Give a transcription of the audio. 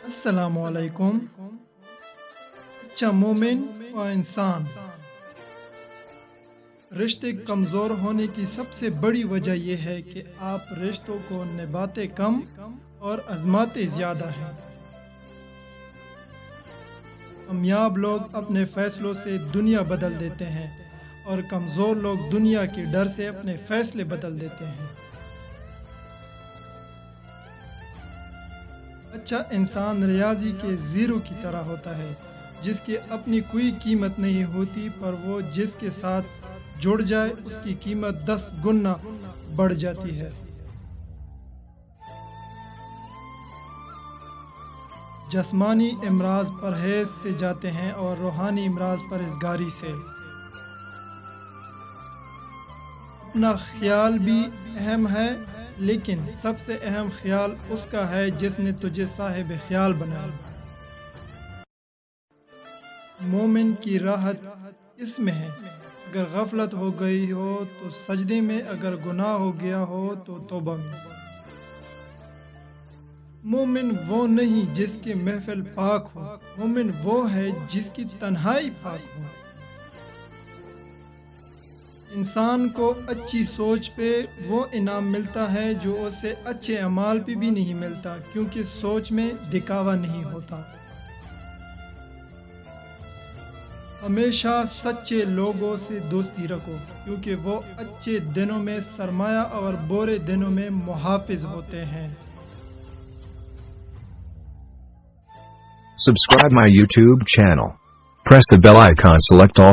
السلام علیکم۔ اچھا مومن و انسان۔ رشتے کمزور ہونے کی سب سے بڑی وجہ یہ ہے کہ آپ رشتوں کو نبھاتے کم اور آزماتے زیادہ ہیں۔ کامیاب لوگ اپنے فیصلوں سے دنیا بدل دیتے ہیں اور کمزور لوگ دنیا کے ڈر سے اپنے فیصلے بدل دیتے ہیں۔ اچھا انسان ریاضی کے زیرو کی طرح ہوتا ہے، جس کی اپنی کوئی قیمت نہیں ہوتی، پر وہ جس کے ساتھ جڑ جائے اس کی قیمت 10 گنا بڑھ جاتی ہے۔ جسمانی امراض پرہیز سے جاتے ہیں اور روحانی امراض پرہیزگاری سے۔ اپنا خیال بھی اہم ہے، لیکن سب سے اہم خیال اس کا ہے جس نے تجھے صاحب خیال بنایا۔ مومن کی راحت اس میں ہے، اگر غفلت ہو گئی ہو تو سجدے میں، اگر گناہ ہو گیا ہو تو توبہ میں۔ مومن وہ نہیں جس کی محفل پاک ہو، مومن وہ ہے جس کی تنہائی پاک ہو۔ انسان کو اچھی سوچ پہ وہ انعام ملتا ہے جو اسے اچھے اعمال پہ بھی نہیں ملتا، کیونکہ سوچ میں دکھاوا نہیں ہوتا۔ ہمیشہ سچے لوگوں سے دوستی رکھو، کیونکہ وہ اچھے دنوں میں سرمایہ اور برے دنوں میں محافظ ہوتے ہیں۔ Subscribe my YouTube channel. Press the bell icon, select all.